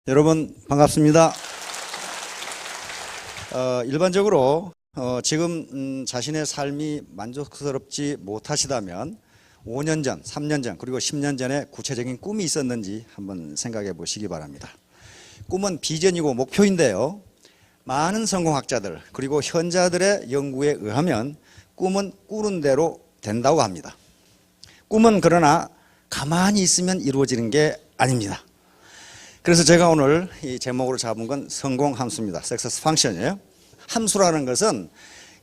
여러분 반갑습니다. 일반적으로 지금 자신의 삶이 만족스럽지 못하시다면 5년 전, 3년 전, 그리고 10년 전에 구체적인 꿈이 있었는지 한번 생각해 보시기 바랍니다. 꿈은 비전이고 목표인데요. 많은 성공학자들 그리고 현자들의 연구에 의하면 꿈은 꾸는 대로 된다고 합니다. 꿈은 그러나 가만히 있으면 이루어지는 게 아닙니다. 그래서 제가 오늘 이 제목으로 잡은 건 성공 함수입니다. Success Function이에요. 함수라는 것은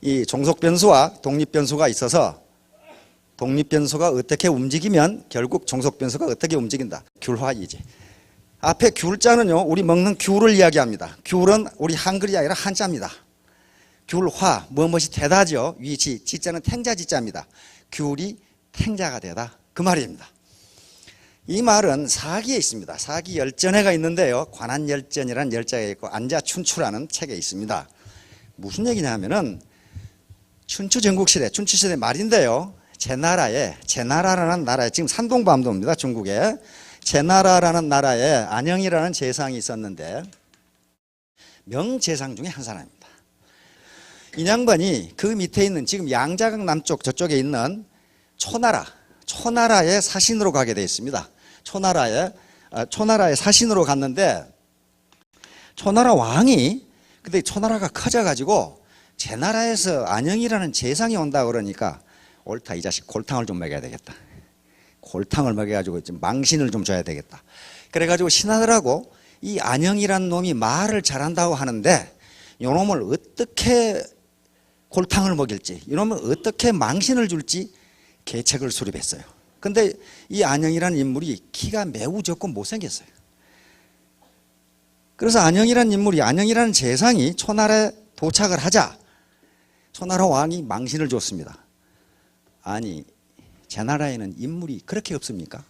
이 종속 변수와 독립 변수가 있어서 독립 변수가 어떻게 움직이면 결국 종속 변수가 어떻게 움직인다. 귤화이지. 앞에 귤자는요, 우리 먹는 귤을 이야기합니다. 귤은 우리 한글이 아니라 한자입니다. 귤화, 무엇이 되다죠. 위치, 지자는 탱자 지자입니다. 귤이 탱자가 되다. 그 말입니다. 이 말은 사기에 있습니다. 사기 열전회가 있는데요. 관한열전이라는 열자가 있고 안자춘추라는 책에 있습니다. 무슨 얘기냐면은 춘추 전국시대, 춘추시대 말인데요. 제나라라는 나라에 지금 산동반도입니다. 중국에. 제나라라는 나라에 안영이라는 재상이 있었는데 명재상 중에 한 사람입니다. 이 양반이 그 밑에 있는 지금 양자강 남쪽 저쪽에 있는 초나라의 사신으로 가게 되어 있습니다. 초나라의 사신으로 갔는데 초나라 왕이 근데 초나라가 커져가지고 제나라에서 안영이라는 재상이 온다 그러니까 옳다 이 자식 골탕을 좀 먹여야 되겠다. 골탕을 먹여가지고 좀 망신을 좀 줘야 되겠다. 그래가지고 신하들하고 이 안영이라는 놈이 말을 잘한다고 하는데 이놈을 어떻게 골탕을 먹일지 이놈을 어떻게 망신을 줄지 계책을 수립했어요. 근데 이 안영이라는 인물이 키가 매우 적고 못생겼어요. 그래서 안영이라는 재상이 초나라에 도착을 하자 초나라 왕이 망신을 줬습니다. 아니 제나라에는 인물이 그렇게 없습니까?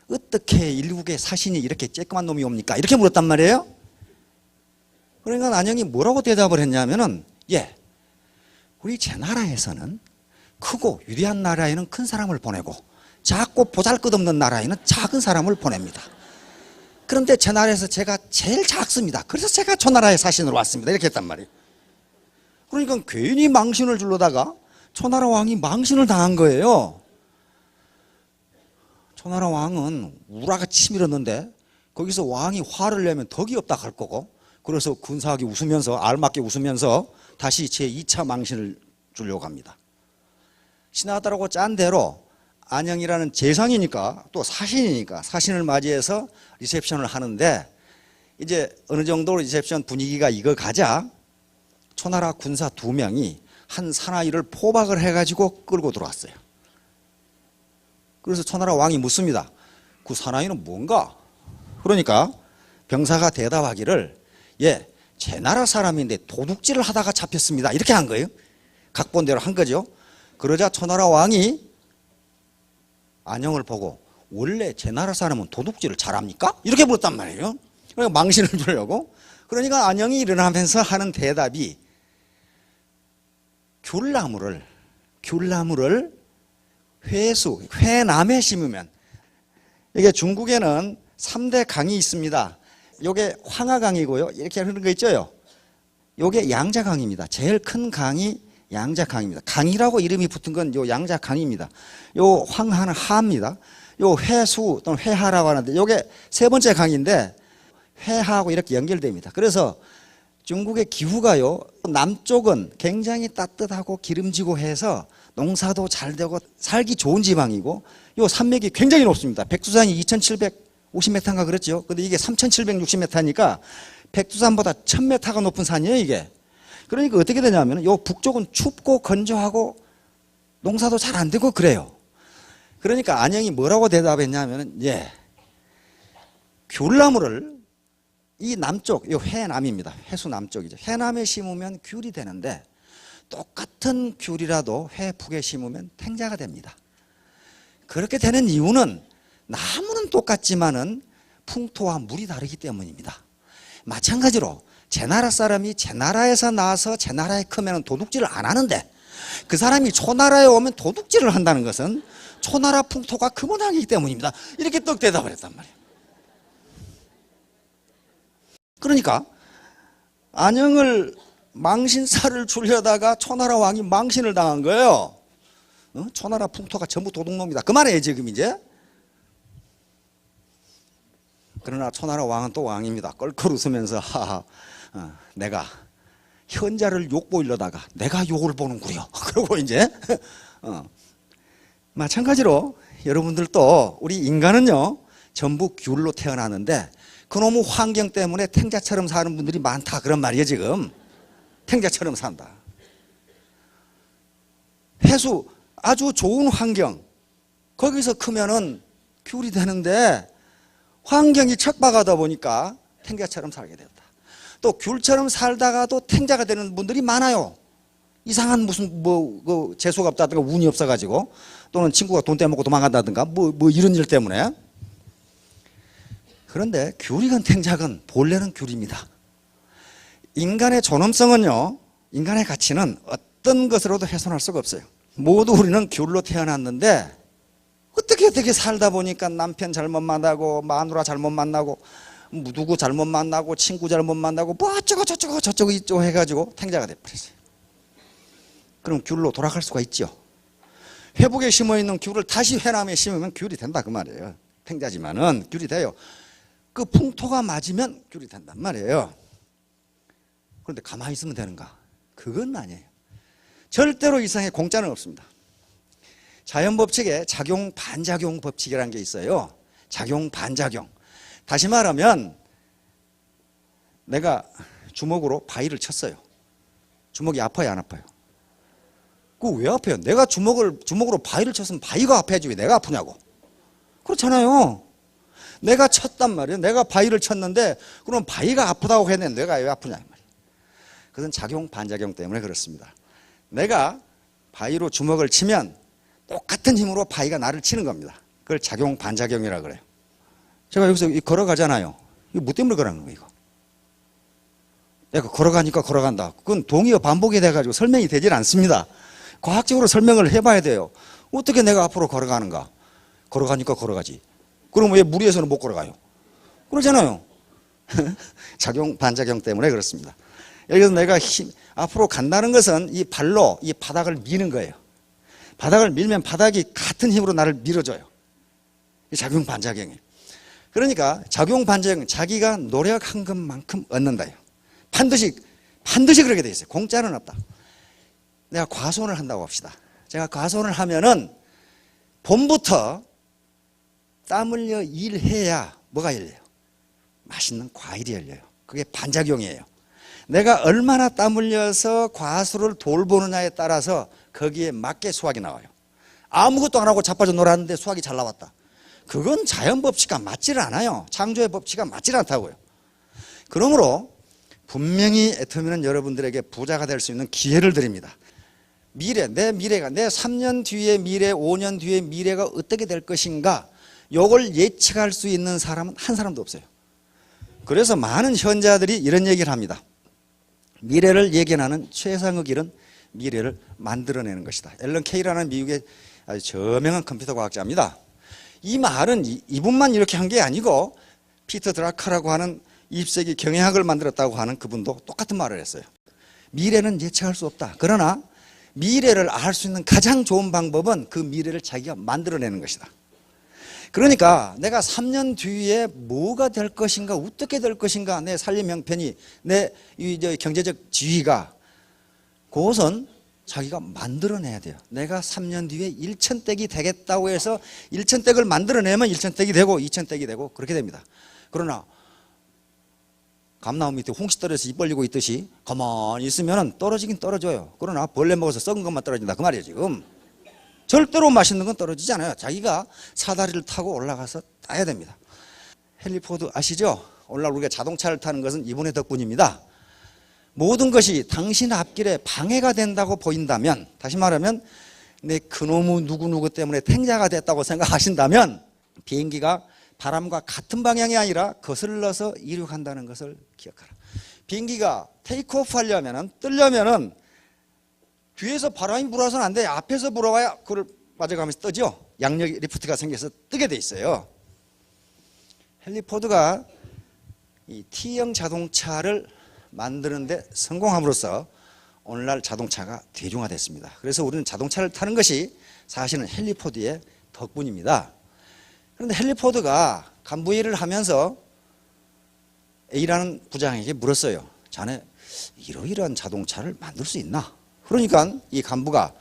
어떻게 일국의 사신이 이렇게 쬐끄만 놈이 옵니까? 이렇게 물었단 말이에요. 그러니까 안영이 뭐라고 대답을 했냐면은 우리 제나라에서는 크고 위대한 나라에는 큰 사람을 보내고 작고 보잘것없는 나라에는 작은 사람을 보냅니다. 그런데 제 나라에서 제가 제일 작습니다. 그래서 제가 초나라의 사신으로 왔습니다. 이렇게 했단 말이에요. 그러니까 괜히 망신을 주려다가 초나라 왕이 망신을 당한 거예요. 초나라 왕은 우라가 치밀었는데 거기서 왕이 화를 내면 덕이 없다 할 거고 그래서 근사하게 웃으면서 알맞게 웃으면서 다시 제2차 망신을 주려고 합니다. 신하들하고 짠 대로 안영이라는 재상이니까 또 사신이니까 사신을 맞이해서 리셉션을 하는데 이제 어느 정도 리셉션 분위기가 익어가자 초나라 군사 2명이 한 사나이를 포박을 해가지고 끌고 들어왔어요. 그래서 초나라 왕이 묻습니다. 그 사나이는 뭔가? 그러니까 병사가 대답하기를 제 나라 사람인데 도둑질을 하다가 잡혔습니다. 이렇게 한 거예요. 각본대로 한 거죠. 그러자 초나라 왕이 안영을 보고 원래 제 나라 사람은 도둑질을 잘합니까? 이렇게 물었단 말이에요. 그러니까 망신을 주려고. 그러니까 안영이 일어나면서 하는 대답이 귤나무를 회남에 심으면 이게 중국에는 3대 강이 있습니다. 이게 황하강이고요. 이렇게 하는 거 있죠. 이게 양자강입니다. 제일 큰 강이 양자강입니다. 강이라고 이름이 붙은 건 요 양자강입니다. 요 황하는 하입니다. 요 회수 또는 회하라고 하는데 요게 세 번째 강인데 회하고 이렇게 연결됩니다. 그래서 중국의 기후가요. 남쪽은 굉장히 따뜻하고 기름지고 해서 농사도 잘 되고 살기 좋은 지방이고 요 산맥이 굉장히 높습니다. 백두산이 2750m인가 그랬죠. 근데 이게 3760m니까 백두산보다 1000m가 높은 산이에요, 이게. 그러니까 어떻게 되냐면 요 북쪽은 춥고 건조하고 농사도 잘 안 되고 그래요. 그러니까 안영이 뭐라고 대답했냐면 귤나무를 이 남쪽, 요 해남입니다. 해수 남쪽이죠. 해남에 심으면 귤이 되는데 똑같은 귤이라도 해북에 심으면 탱자가 됩니다. 그렇게 되는 이유는 나무는 똑같지만은 풍토와 물이 다르기 때문입니다. 마찬가지로 제 나라 사람이 제 나라에서 나와서 제 나라에 크면 도둑질을 안 하는데 그 사람이 초나라에 오면 도둑질을 한다는 것은 초나라 풍토가 그만하기 때문입니다. 이렇게 떡 대답을 했단 말이에요. 그러니까 안영을 망신살을 주려다가 초나라 왕이 망신을 당한 거예요. 초나라 풍토가 전부 도둑놈이다. 그 말이에요 지금 이제. 그러나 초나라 왕은 또 왕입니다. 껄껄 웃으면서 하하, 내가 현자를 욕보이려다가 내가 욕을 보는구려. 그러고 이제 마찬가지로 여러분들도 우리 인간은요 전부 귤로 태어나는데 그놈의 환경 때문에 탱자처럼 사는 분들이 많다 그런 말이에요 지금. 탱자처럼 산다. 해수 아주 좋은 환경 거기서 크면은 귤이 되는데 환경이 척박하다 보니까 탱자처럼 살게 되었다. 또 귤처럼 살다가도 탱자가 되는 분들이 많아요. 이상한 무슨 그 재수가 없다든가 운이 없어가지고 또는 친구가 돈 떼먹고 도망간다든가 뭐 이런 일 때문에. 그런데 귤이건 탱자건 본래는 귤입니다. 인간의 존엄성은요, 인간의 가치는 어떤 것으로도 훼손할 수가 없어요. 모두 우리는 귤로 태어났는데 어떻게 살다 보니까 남편 잘못 만나고 마누라 잘못 만나고 누구 잘못 만나고 친구 잘못 만나고 뭐 어쩌고 저쩌고 이쩌고 해가지고 탱자가 돼버렸어요. 그럼 귤로 돌아갈 수가 있죠. 회복에 심어있는 귤을 다시 회남에 심으면 귤이 된다 그 말이에요. 탱자지만은 귤이 돼요. 그 풍토가 맞으면 귤이 된단 말이에요. 그런데 가만히 있으면 되는가? 그건 아니에요. 절대로 이 세상에 공짜는 없습니다. 자연법칙에 작용 반작용 법칙이라는 게 있어요. 작용 반작용. 다시 말하면 내가 주먹으로 바위를 쳤어요. 주먹이 아파요 안 아파요? 그거 왜 아파요? 내가 주먹으로 바위를 쳤으면 바위가 아파야지 왜 내가 아프냐고. 그렇잖아요. 내가 쳤단 말이에요. 내가 바위를 쳤는데 그럼 바위가 아프다고 했는데 내가 왜 아프냐 이 말이에요. 그것은 작용 반작용 때문에 그렇습니다. 내가 바위로 주먹을 치면 똑같은 힘으로 바위가 나를 치는 겁니다. 그걸 작용 반작용이라고 그래요. 제가 여기서 걸어가잖아요. 이거 뭐 때문에 걸어가는 거예요? 이거? 내가 걸어가니까 걸어간다. 그건 동의어 반복이 돼가지고 설명이 되질 않습니다. 과학적으로 설명을 해봐야 돼요. 어떻게 내가 앞으로 걸어가는가? 걸어가니까 걸어가지. 그럼 왜 무리해서는 못 걸어가요? 그러잖아요. 작용 반작용 때문에 그렇습니다. 여기서 내가 앞으로 간다는 것은 이 발로 이 바닥을 미는 거예요. 바닥을 밀면 바닥이 같은 힘으로 나를 밀어줘요. 이 작용 반작용이에요. 그러니까 작용 반작용, 자기가 노력한 것만큼 얻는다요. 반드시 그렇게 돼 있어요. 공짜는 없다. 내가 과손을 한다고 합시다. 제가 과손을 하면은 봄부터 땀 흘려 일해야 뭐가 열려요? 맛있는 과일이 열려요. 그게 반작용이에요. 내가 얼마나 땀 흘려서 과수를 돌보느냐에 따라서 거기에 맞게 수확이 나와요. 아무것도 안 하고 자빠져 놀았는데 수확이 잘 나왔다. 그건 자연 법칙과 맞지를 않아요. 창조의 법칙과 맞지를 않다고요. 그러므로 분명히 애터미는 여러분들에게 부자가 될 수 있는 기회를 드립니다. 내 미래가 내 3년 뒤의 미래, 5년 뒤의 미래가 어떻게 될 것인가 이걸 예측할 수 있는 사람은 한 사람도 없어요. 그래서 많은 현자들이 이런 얘기를 합니다. 미래를 예견하는 최상의 길은 미래를 만들어내는 것이다. 앨런 케이라는 미국의 아주 저명한 컴퓨터 과학자입니다. 이 말은 이분만 이렇게 한 게 아니고 피터 드라카라고 하는 20세기 경영학을 만들었다고 하는 그분도 똑같은 말을 했어요. 미래는 예측할 수 없다. 그러나 미래를 알 수 있는 가장 좋은 방법은 그 미래를 자기가 만들어내는 것이다. 그러니까 내가 3년 뒤에 뭐가 될 것인가, 어떻게 될 것인가, 내 살림 형편이, 내 경제적 지위가, 그것은 자기가 만들어내야 돼요. 내가 3년 뒤에 1,000댁이 되겠다고 해서 1,000댁을 만들어내면 1,000댁이 되고 2,000댁이 되고 그렇게 됩니다. 그러나 감나무 밑에 홍시 떨어져서 입 벌리고 있듯이 가만히 있으면 떨어지긴 떨어져요. 그러나 벌레 먹어서 썩은 것만 떨어진다 그 말이에요 지금. 절대로 맛있는 건 떨어지지 않아요. 자기가 사다리를 타고 올라가서 따야 됩니다. 헨리 포드 아시죠? 오늘날 우리가 자동차를 타는 것은 이분의 덕분입니다. 모든 것이 당신 앞길에 방해가 된다고 보인다면, 다시 말하면 내 그놈의 누구누구 때문에 탱자가 됐다고 생각하신다면 비행기가 바람과 같은 방향이 아니라 거슬러서 이륙한다는 것을 기억하라. 비행기가 테이크오프 하려면, 뜨려면은 뒤에서 바람이 불어서는 안 돼. 앞에서 불어와야 그걸 맞아가면서 뜨죠. 양력 리프트가 생겨서 뜨게 돼 있어요. 헨리 포드가 이 T형 자동차를 만드는데 성공함으로써 오늘날 자동차가 대중화됐습니다. 그래서 우리는 자동차를 타는 것이 사실은 헨리 포드의 덕분입니다. 그런데 헨리 포드가 간부일을 하면서 A라는 부장에게 물었어요. 자네 이러이러한 자동차를 만들 수 있나? 그러니까 이 간부가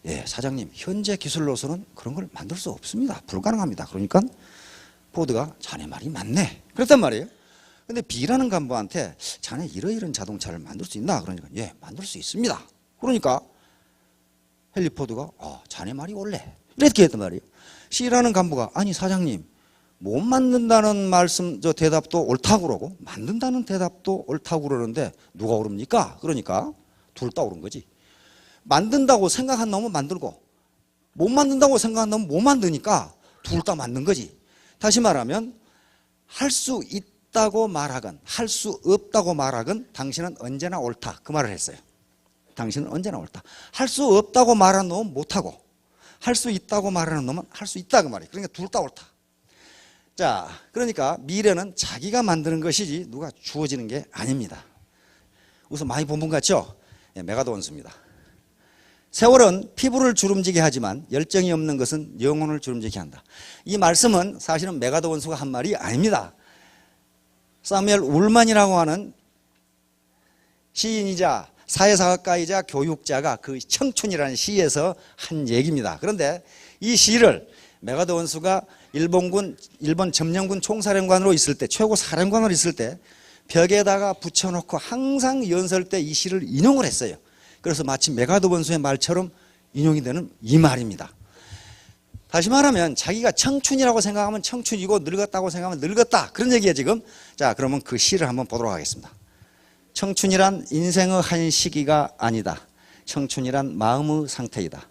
예, 사장님 현재 기술로서는 그런 걸 만들 수 없습니다. 불가능합니다. 그러니까 포드가 자네 말이 맞네. 그랬단 말이에요. 근데 B라는 간부한테 자네 이러이러한 자동차를 만들 수 있나? 그러니까 예, 만들 수 있습니다. 그러니까 헨리 포드가 자네 말이 옳네. 이렇게 했단 말이에요. C라는 간부가 아니 사장님 못 만든다는 말씀 저 대답도 옳다고 그러고 만든다는 대답도 옳다고 그러는데 누가 옳습니까? 그러니까 둘 다 옳은 거지. 만든다고 생각한 놈은 만들고 못 만든다고 생각한 놈은 못 만드니까 둘 다 맞는 거지. 다시 말하면 할 수 있다고 말하건 할 수 없다고 말하건 당신은 언제나 옳다. 그 말을 했어요. 당신은 언제나 옳다. 할 수 없다고 말하는 놈은 못하고 할 수 있다고 말하는 놈은 할 수 있다 그 말이에요. 그러니까 둘 다 옳다. 자, 그러니까 미래는 자기가 만드는 것이지 누가 주어지는 게 아닙니다. 우선 많이 본 분 같죠? 예, 메가더 원수입니다. 세월은 피부를 주름지게 하지만 열정이 없는 것은 영혼을 주름지게 한다. 이 말씀은 사실은 메가더 원수가 한 말이 아닙니다. 사무엘 울만이라고 하는 시인이자 사회사학가이자 교육자가 그 청춘이라는 시에서 한 얘기입니다. 그런데 이 시를 메가더 원수가 일본 점령군 총사령관으로 있을 때 최고 사령관으로 있을 때 벽에다가 붙여놓고 항상 연설 때 이 시를 인용을 했어요. 그래서 마치 메가더 원수의 말처럼 인용이 되는 이 말입니다. 다시 말하면 자기가 청춘이라고 생각하면 청춘이고 늙었다고 생각하면 늙었다. 그런 얘기예요 지금. 자, 그러면 그 시를 한번 보도록 하겠습니다. 청춘이란 인생의 한 시기가 아니다. 청춘이란 마음의 상태이다.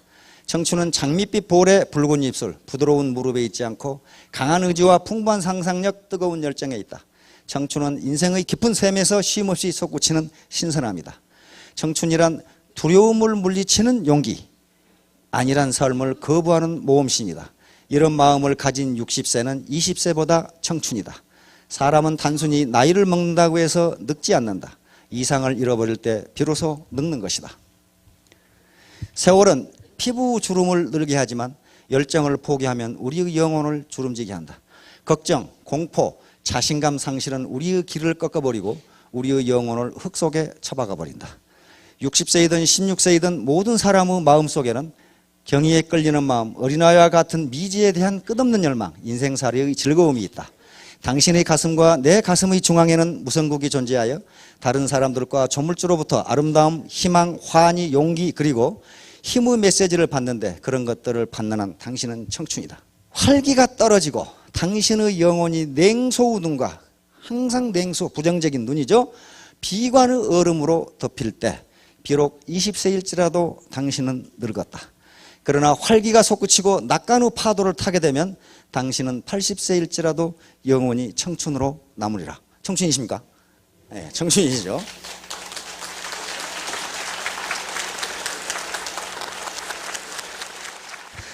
청춘은 장밋빛 볼의 붉은 입술, 부드러운 무릎에 있지 않고 강한 의지와 풍부한 상상력, 뜨거운 열정에 있다. 청춘은 인생의 깊은 샘에서 쉼없이 솟구치는 신선함이다. 청춘이란 두려움을 물리치는 용기, 안일한 삶을 거부하는 모험심이다. 이런 마음을 가진 60세는 20세보다 청춘이다. 사람은 단순히 나이를 먹는다고 해서 늙지 않는다. 이상을 잃어버릴 때 비로소 늙는 것이다. 세월은 피부 주름을 늘게 하지만 열정을 포기하면 우리의 영혼을 주름지게 한다. 걱정, 공포, 자신감 상실은 우리의 길을 꺾어버리고 우리의 영혼을 흙 속에 처박아 버린다. 60세이든 16세이든 모든 사람의 마음속에는 경의에 끌리는 마음, 어린아이와 같은 미지에 대한 끝없는 열망, 인생살이의 즐거움이 있다. 당신의 가슴과 내 가슴의 중앙에는 무성국이 존재하여 다른 사람들과 조물주로부터 아름다움, 희망, 환희, 용기 그리고 힘의 메시지를 받는데 그런 것들을 받는 한 당신은 청춘이다. 활기가 떨어지고 당신의 영혼이 냉소의 눈과 항상 냉소, 부정적인 눈이죠. 비관의 얼음으로 덮일 때 비록 20세일지라도 당신은 늙었다. 그러나 활기가 솟구치고 낙간의 파도를 타게 되면 당신은 80세일지라도 영원히 청춘으로 남으리라. 청춘이십니까? 네, 청춘이시죠.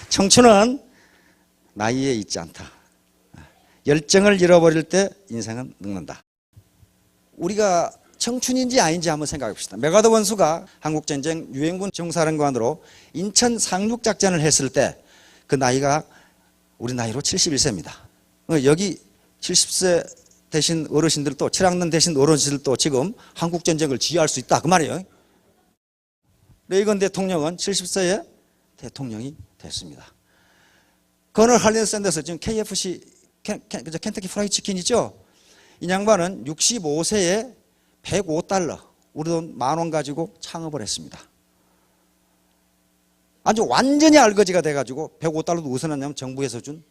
청춘은 나이에 있지 않다. 열정을 잃어버릴 때 인생은 늙는다. 우리가 청춘인지 아닌지 한번 생각해 봅시다. 메가더 원수가 한국전쟁 유엔군 정사령관으로 인천 상륙작전을 했을 때 그 나이가 우리 나이로 71세입니다. 여기 70세 되신 어르신들도 7학년 되신 어르신들도 지금 한국전쟁을 지휘할 수 있다 그 말이에요. 레이건 대통령은 70세에 대통령이 됐습니다. 커널 할린 샌더스 지금 KFC 켄터키 프라이드 치킨 있죠? 이 양반은 65세에 105달러 우리 돈 10,000원 가지고 창업을 했습니다. 아주 완전히 알거지가 돼가지고 105달러도 어디서 났냐면 정부에서 준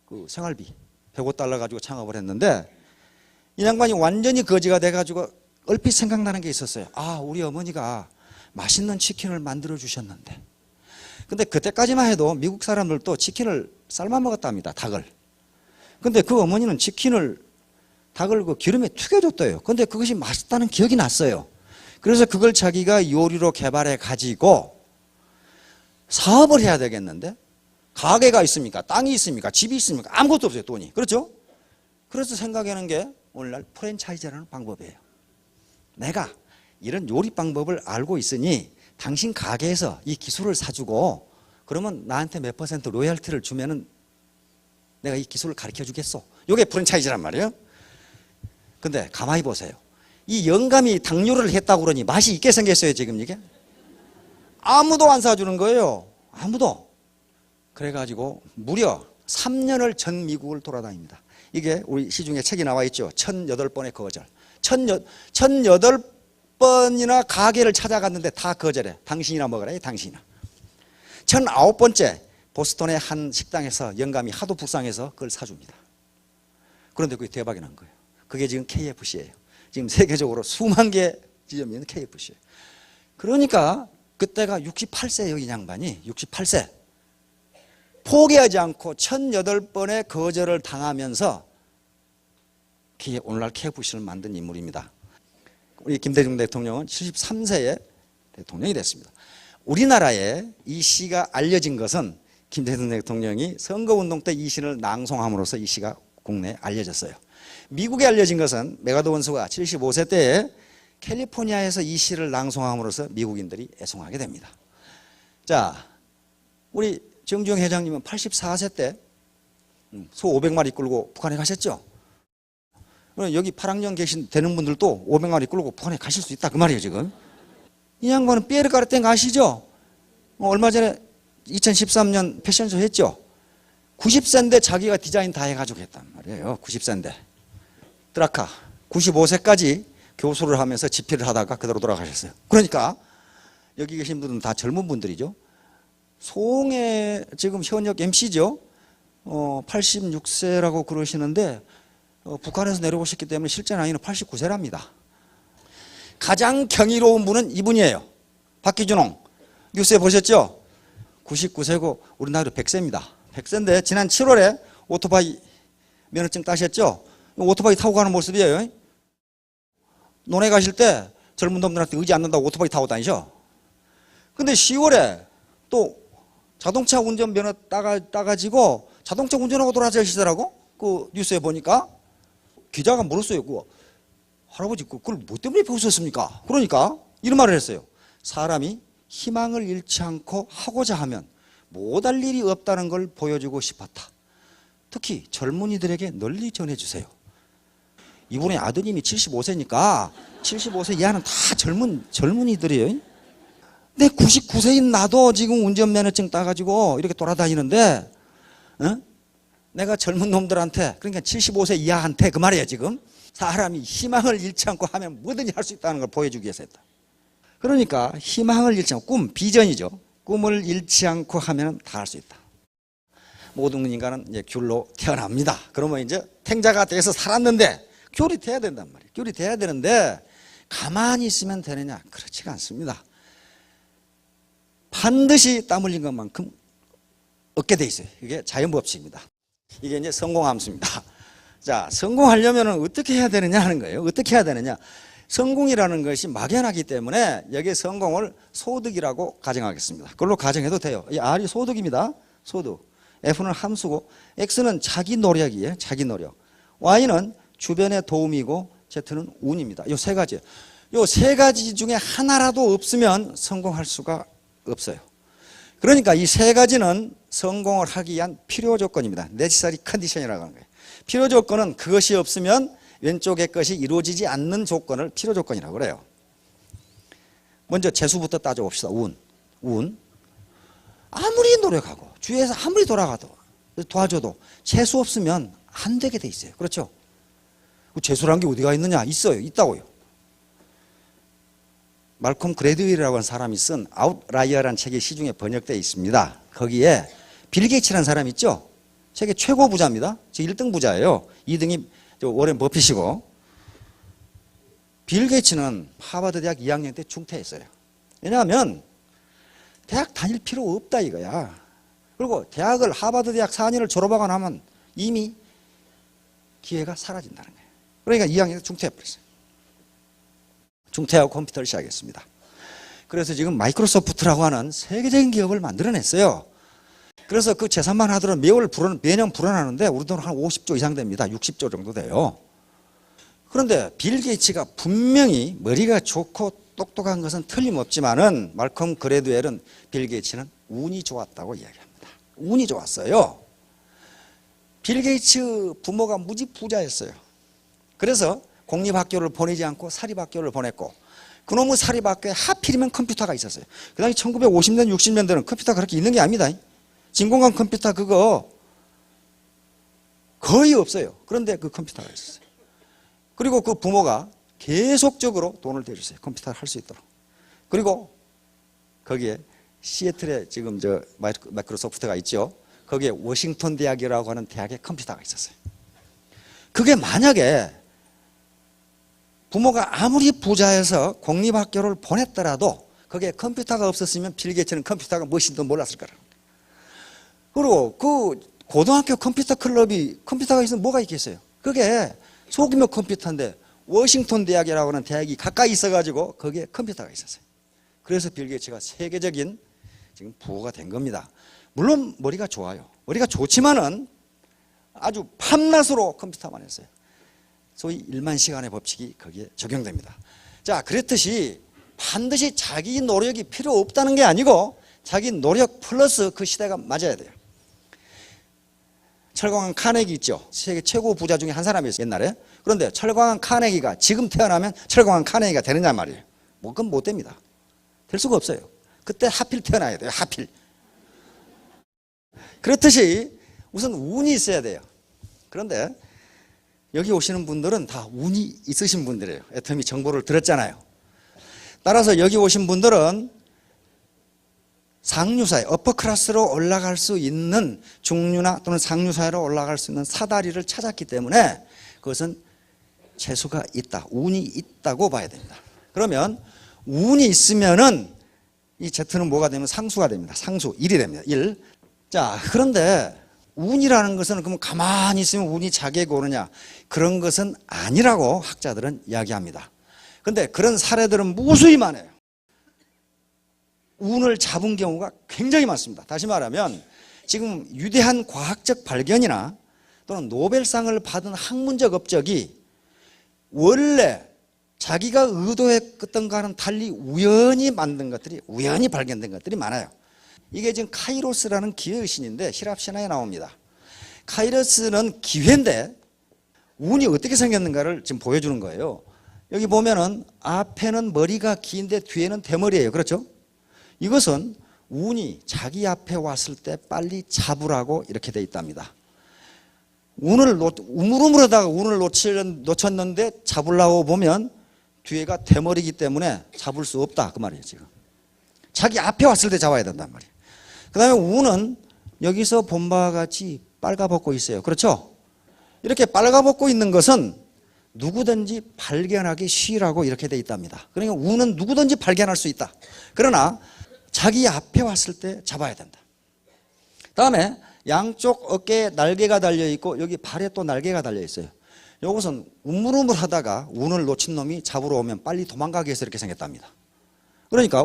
그 생활비 105달러 가지고 창업을 했는데 이 양반이 완전히 거지가 돼가지고 얼핏 생각나는 게 있었어요. 아, 우리 어머니가 맛있는 치킨을 만들어 주셨는데 근데 그때까지만 해도 미국 사람들도 치킨을 삶아 먹었답니다. 닭을. 근데 그 어머니는 닭을 그 기름에 튀겨줬대요. 근데 그것이 맛있다는 기억이 났어요. 그래서 그걸 자기가 요리로 개발해 가지고 사업을 해야 되겠는데 가게가 있습니까? 땅이 있습니까? 집이 있습니까? 아무것도 없어요. 돈이. 그렇죠? 그래서 생각하는 게 오늘날 프랜차이즈라는 방법이에요. 내가 이런 요리 방법을 알고 있으니 당신 가게에서 이 기술을 사주고 그러면 나한테 몇 퍼센트 로열티를 주면은 내가 이 기술을 가르쳐 주겠어. 이게 프랜차이즈란 말이에요. 근데 가만히 보세요. 이 영감이 당뇨를 했다고 그러니 맛이 있게 생겼어요, 지금 이게? 아무도 안 사주는 거예요. 아무도. 그래가지고 무려 3년을 전 미국을 돌아다닙니다. 이게 우리 시중에 책이 나와 있죠. 1008번의 거절. 1008번이나 가게를 찾아갔는데 다 거절해. 당신이나 먹으라, 당신이나. 1009번째 보스턴의 한 식당에서 영감이 하도 불쌍해서 그걸 사줍니다. 그런데 그게 대박이 난 거예요. 그게 지금 KFC예요. 지금 세계적으로 수만 개 지점이 있는 KFC예요. 그러니까 그때가 68세예요, 이 양반이. 68세. 포기하지 않고 1008번의 거절을 당하면서 오늘날 KFC를 만든 인물입니다. 우리 김대중 대통령은 73세에 대통령이 됐습니다. 우리나라에 이 시가 알려진 것은 김대중 대통령이 선거운동 때 이 시를 낭송함으로써 이 시가 국내에 알려졌어요. 미국에 알려진 것은 메가더 원수가 75세 때에 캘리포니아에서 이 시를 낭송함으로써 미국인들이 애송하게 됩니다. 자, 우리 정주영 회장님은 84세 때 소 500마리 끌고 북한에 가셨죠? 여기 8학년 되는 분들도 500마리 끌고 북한에 가실 수 있다 그 말이에요 지금. 이 양반은 피에르 까르땡 아시죠? 얼마 전에 2013년 패션쇼 했죠? 90세인데 자기가 디자인 다 해가지고 했단 말이에요. 90세인데. 드라카 95세까지 교수를 하면서 집필을 하다가 그대로 돌아가셨어요. 그러니까 여기 계신 분들은 다 젊은 분들이죠. 송해 지금 현역 MC죠. 86세라고 그러시는데 북한에서 내려오셨기 때문에 실제 나이는 89세랍니다. 가장 경이로운 분은 이분이에요. 박기준홍 뉴스에 보셨죠? 99세고 우리 나이로 100세입니다. 100세인데 지난 7월에 오토바이 면허증 따셨죠? 오토바이 타고 가는 모습이에요. 논에 가실 때 젊은 놈들한테 의지 않는다고 오토바이 타고 다니죠. 근데 10월에 또 자동차 운전 면허 따가지고 자동차 운전하고 돌아다니시더라고. 그 뉴스에 보니까 기자가 물었어요. 할아버지 그걸 뭐 때문에 배우셨습니까? 그러니까 이런 말을 했어요. 사람이 희망을 잃지 않고 하고자 하면 못할 일이 없다는 걸 보여주고 싶었다. 특히 젊은이들에게 널리 전해주세요. 이분의 아드님이 75세니까 75세 이하는 다 젊은이들이에요. 근데 99세인 나도 지금 운전면허증 따가지고 이렇게 돌아다니는데 내가 젊은 놈들한테 그러니까 75세 이하한테 그 말이에요 지금. 사람이 희망을 잃지 않고 하면 뭐든지 할 수 있다는 걸 보여주기 위해서 했다. 그러니까 희망을 잃지 않고 비전이죠. 꿈을 잃지 않고 하면 다 할 수 있다. 모든 인간은 이제 귤로 태어납니다. 그러면 이제 탱자가 돼서 살았는데 귤이 돼야 된단 말이에요. 귤이 돼야 되는데 가만히 있으면 되느냐? 그렇지가 않습니다. 반드시 땀 흘린 것만큼 얻게 돼 있어요. 이게 자연법칙입니다. 이게 이제 성공함수입니다. 자, 성공하려면 어떻게 해야 되느냐 하는 거예요. 어떻게 해야 되느냐? 성공이라는 것이 막연하기 때문에 여기에 성공을 소득이라고 가정하겠습니다. 그걸로 가정해도 돼요. 이 R이 소득입니다. 소득. F는 함수고 X는 자기 노력이에요. 자기 노력. Y는 주변의 도움이고 Z는 운입니다. 이 세 가지. 이 세 가지 중에 하나라도 없으면 성공할 수가 없어요. 그러니까 이 세 가지는 성공을 하기 위한 필요 조건입니다. necessary condition이라고 하는 거예요. 필요 조건은 그것이 없으면 왼쪽의 것이 이루어지지 않는 조건을 필요 조건이라고 그래요. 먼저 재수부터 따져봅시다. 운. 아무리 노력하고 주위에서 아무리 도와줘도 재수 없으면 안 되게 돼 있어요. 그렇죠? 재수라는 게 어디가 있느냐? 있어요. 있다고요. 말콤 그래드윌이라고 하는 사람이 쓴 아웃라이어라는 책이 시중에 번역되어 있습니다. 거기에 빌 게이츠라는 사람 있죠? 세계 최고 부자입니다. 지금 1등 부자예요. 2등이 워렌 버핏이고. 빌 게이츠는 하버드 대학 2학년 때 중퇴했어요. 왜냐하면 대학 다닐 필요 없다 이거야. 그리고 대학을 하버드 대학 4년을 졸업하고 나면 이미 기회가 사라진다는 거예요. 그러니까 2학년 때 중퇴해버렸어요. 중퇴하고 컴퓨터를 시작했습니다. 그래서 지금 마이크로소프트라고 하는 세계적인 기업을 만들어냈어요. 그래서 그 재산만 하더라도 매년 불어나는데 우리 돈 한 50조 이상 됩니다. 60조 정도 돼요. 그런데 빌 게이츠가 분명히 머리가 좋고 똑똑한 것은 틀림없지만은 말콤 그레드웰은 빌 게이츠는 운이 좋았다고 이야기합니다. 운이 좋았어요. 빌 게이츠 부모가 무지 부자였어요. 그래서 공립학교를 보내지 않고 사립학교를 보냈고, 그놈의 사립학교에 하필이면 컴퓨터가 있었어요. 그 당시 1950년 60년대는 컴퓨터가 그렇게 있는 게 아닙니다. 진공관 컴퓨터 그거 거의 없어요. 그런데 그 컴퓨터가 있었어요. 그리고 그 부모가 계속적으로 돈을 대줬어요. 컴퓨터를 할 수 있도록. 그리고 거기에 시애틀에 지금 저 마이크로소프트가 있죠. 거기에 워싱턴 대학이라고 하는 대학에 컴퓨터가 있었어요. 그게 만약에 부모가 아무리 부자여서 공립학교를 보냈더라도 거기에 컴퓨터가 없었으면 빌 게이츠는 컴퓨터가 무엇인지도 몰랐을 거라고. 그리고 그 고등학교 컴퓨터 클럽이 컴퓨터가 있으면 뭐가 있겠어요? 그게 소규모 컴퓨터인데 워싱턴 대학이라고 하는 대학이 가까이 있어가지고 거기에 컴퓨터가 있었어요. 그래서 빌 게이츠가 세계적인 지금 부호가 된 겁니다. 물론 머리가 좋아요. 머리가 좋지만은 아주 밤낮으로 컴퓨터만 했어요. 소위 1만 시간의 법칙이 거기에 적용됩니다. 자, 그렇듯이 반드시 자기 노력이 필요 없다는 게 아니고 자기 노력 플러스 그 시대가 맞아야 돼요. 철광한 카네기 있죠. 세계 최고 부자 중에 한 사람이었어요, 옛날에. 그런데 철광한 카네기가 지금 태어나면 철광한 카네기가 되느냐 말이에요. 뭐 그건 못 됩니다. 될 수가 없어요. 그때 하필 태어나야 돼요. 하필. 그렇듯이 우선 운이 있어야 돼요. 그런데 여기 오시는 분들은 다 운이 있으신 분들이에요. 애터미 정보를 들었잖아요. 따라서 여기 오신 분들은 상류사회, 어퍼클래스로 올라갈 수 있는 중류나 또는 상류사회로 올라갈 수 있는 사다리를 찾았기 때문에 그것은 재수가 있다, 운이 있다고 봐야 됩니다. 그러면 운이 있으면은 이 Z는 뭐가 되면 상수가 됩니다. 상수, 1이 됩니다. 1. 자, 그런데 운이라는 것은 그럼 가만히 있으면 운이 자기에게 오느냐, 그런 것은 아니라고 학자들은 이야기합니다. 그런데 그런 사례들은 무수히 많아요. 운을 잡은 경우가 굉장히 많습니다. 다시 말하면 지금 위대한 과학적 발견이나 또는 노벨상을 받은 학문적 업적이 원래 자기가 의도했던 것과는 달리 우연히 만든 것들이, 우연히 발견된 것들이 많아요. 이게 지금 카이로스라는 기회의 신인데 히랍 신화에 나옵니다. 카이로스는 기회인데 운이 어떻게 생겼는가를 지금 보여주는 거예요. 여기 보면은 앞에는 머리가 긴데 뒤에는 대머리예요. 그렇죠? 이것은 운이 자기 앞에 왔을 때 빨리 잡으라고 이렇게 돼 있답니다. 우물우물하다가 운을 놓쳤는데 잡으려고 보면 뒤에가 대머리이기 때문에 잡을 수 없다, 그 말이에요. 지금 자기 앞에 왔을 때 잡아야 된단 말이에요. 그 다음에 운은 여기서 본 바와 같이 빨가벗고 있어요. 그렇죠? 이렇게 빨가벗고 있는 것은 누구든지 발견하기 쉬라고 이렇게 돼 있답니다. 그러니까 운은 누구든지 발견할 수 있다. 그러나 자기 앞에 왔을 때 잡아야 된다. 다음에 양쪽 어깨에 날개가 달려있고 여기 발에 또 날개가 달려있어요. 이것은 우물우물하다가 운을 놓친 놈이 잡으러 오면 빨리 도망가게 해서 이렇게 생겼답니다. 그러니까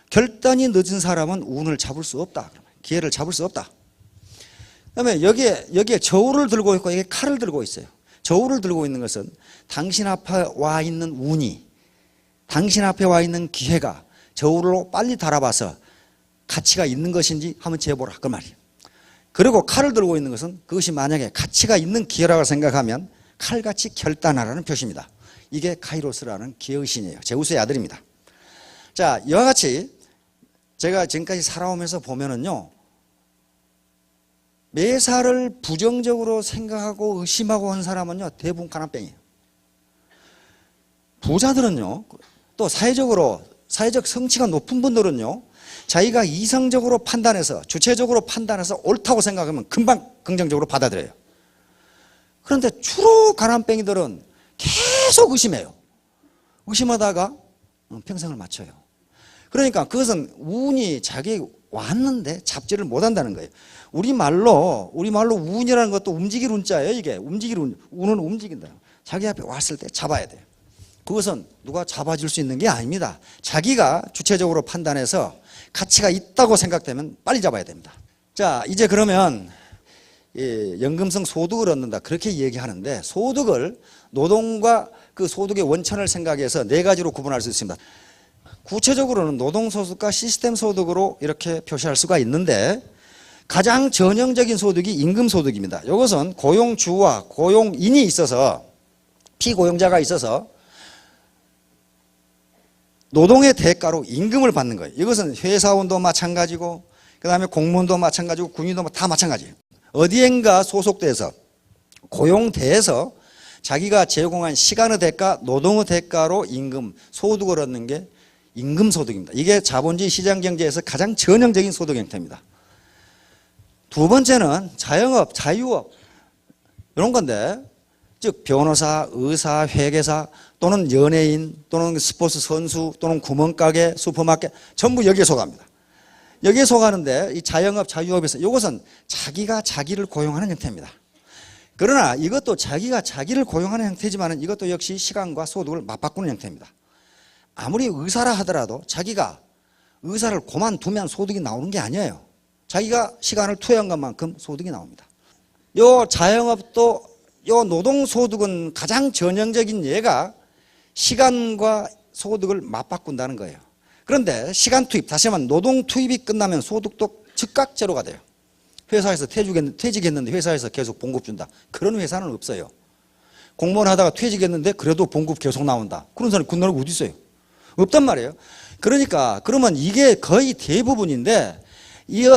결단이 늦은 사람은 운을 잡을 수 없다. 기회를 잡을 수 없다. 그다음에 여기에 저울을 들고 있고 여기에 칼을 들고 있어요. 저울을 들고 있는 것은 당신 앞에 와 있는 운이, 당신 앞에 와 있는 기회가 저울로 빨리 달아봐서 가치가 있는 것인지 한번 재보라, 그 말이에요. 그리고 칼을 들고 있는 것은 그것이 만약에 가치가 있는 기회라고 생각하면 칼같이 결단하라는 표시입니다. 이게 카이로스라는 기회의 신이에요. 제우스의 아들입니다. 자, 이와 같이 제가 지금까지 살아오면서 보면은요, 매사를 부정적으로 생각하고 의심하고 한 사람은요, 대부분 가난뱅이에요. 부자들은요, 또 사회적 성취가 높은 분들은요, 자기가 이성적으로 판단해서, 주체적으로 판단해서 옳다고 생각하면 금방 긍정적으로 받아들여요. 그런데 주로 가난뱅이들은 계속 의심해요. 의심하다가 평생을 마쳐요. 그러니까 그것은 운이 자기에게 왔는데 잡지를 못한다는 거예요. 우리말로 운이라는 것도 움직일 운자예요. 이게 움직일 운은 움직인다. 자기 앞에 왔을 때 잡아야 돼요. 그것은 누가 잡아줄 수 있는 게 아닙니다. 자기가 주체적으로 판단해서 가치가 있다고 생각되면 빨리 잡아야 됩니다. 자, 이제 그러면 연금성 소득을 얻는다 그렇게 얘기하는데 소득을 노동과 그 소득의 원천을 생각해서 네 가지로 구분할 수 있습니다. 구체적으로는 노동소득과 시스템 소득으로 이렇게 표시할 수가 있는데 가장 전형적인 소득이 임금소득입니다. 이것은 고용주와 고용인이 있어서 피고용자가 있어서 노동의 대가로 임금을 받는 거예요. 이것은 회사원도 마찬가지고 그 다음에 공무원도 마찬가지고 군인도 다 마찬가지예요. 어디엔가 소속돼서 고용돼서 자기가 제공한 시간의 대가, 노동의 대가로 임금, 소득을 얻는 게 임금소득입니다. 이게 자본주의 시장경제에서 가장 전형적인 소득 형태입니다. 두 번째는 자영업, 자유업 이런 건데 즉 변호사, 의사, 회계사 또는 연예인 또는 스포츠 선수 또는 구멍가게, 슈퍼마켓 전부 여기에 속합니다. 여기에 속하는데 이 자영업, 자유업에서 이것은 자기가 자기를 고용하는 형태입니다. 그러나 이것도 자기가 자기를 고용하는 형태지만 이것도 역시 시간과 소득을 맞바꾸는 형태입니다. 아무리 의사라 하더라도 자기가 의사를 그만두면 소득이 나오는 게 아니에요. 자기가 시간을 투여한 것만큼 소득이 나옵니다. 요 자영업도 요 노동소득은 가장 전형적인 예가 시간과 소득을 맞바꾼다는 거예요. 그런데 시간 투입, 다시 말하면 노동 투입이 끝나면 소득도 즉각 제로가 돼요. 회사에서 퇴직했는데 회사에서 계속 봉급 준다. 그런 회사는 없어요. 공무원 하다가 퇴직했는데 그래도 봉급 계속 나온다. 그런 사람이 그 나라가 어디 있어요? 없단 말이에요. 그러니까 그러면 이게 거의 대부분인데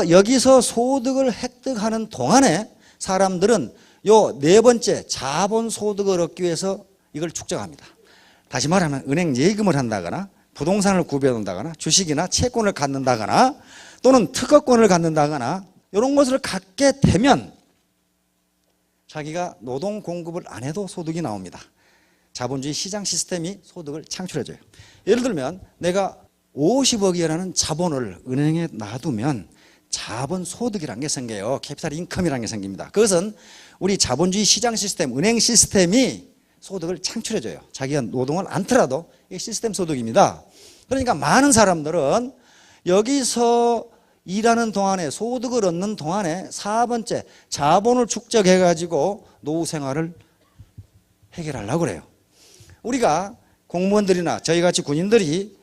여기서 소득을 획득하는 동안에 사람들은 요 네 번째 자본소득을 얻기 위해서 이걸 축적합니다. 다시 말하면 은행 예금을 한다거나 부동산을 구매한다거나 주식이나 채권을 갖는다거나 또는 특허권을 갖는다거나 이런 것을 갖게 되면 자기가 노동 공급을 안 해도 소득이 나옵니다. 자본주의 시장 시스템이 소득을 창출해줘요. 예를 들면 내가 50억이라는 자본을 은행에 놔두면 자본소득이라는 게 생겨요. 캐피탈 인컴이라는 게 생깁니다. 그것은 우리 자본주의 시장 시스템, 은행 시스템이 소득을 창출해줘요. 자기가 노동을 않더라도 이게 시스템 소득입니다. 그러니까 많은 사람들은 여기서 일하는 동안에 소득을 얻는 동안에 4번째 자본을 축적해가지고 노후 생활을 해결하려고 그래요. 우리가 공무원들이나 저희같이 군인들이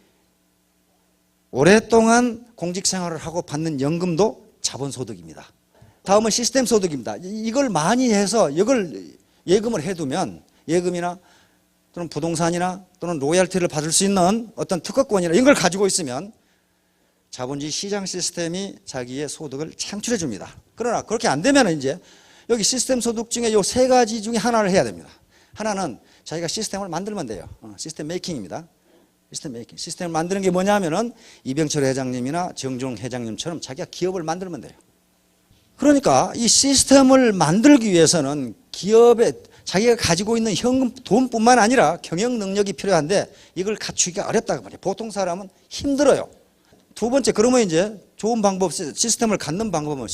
오랫동안 공직 생활을 하고 받는 연금도 자본소득입니다. 다음은 시스템 소득입니다. 이걸 많이 해서 이걸 예금을 해두면 예금이나 또는 부동산이나 또는 로열티를 받을 수 있는 어떤 특허권이나 이런 걸 가지고 있으면 자본주의 시장 시스템이 자기의 소득을 창출해 줍니다. 그러나 그렇게 안 되면 이제 여기 시스템 소득 중에 이 세 가지 중에 하나를 해야 됩니다. 하나는 자기가 시스템을 만들면 돼요. 시스템 메이킹입니다. 시스템 메이킹. 시스템을 만드는 게 뭐냐면은 이병철 회장님이나 정종 회장님처럼 자기가 기업을 만들면 돼요. 그러니까 이 시스템을 만들기 위해서는 기업에 자기가 가지고 있는 현금 돈뿐만 아니라 경영 능력이 필요한데 이걸 갖추기가 어렵다고 말이에요. 보통 사람은 힘들어요. 두 번째, 그러면 이제 좋은 방법, 시스템을 갖는 방법은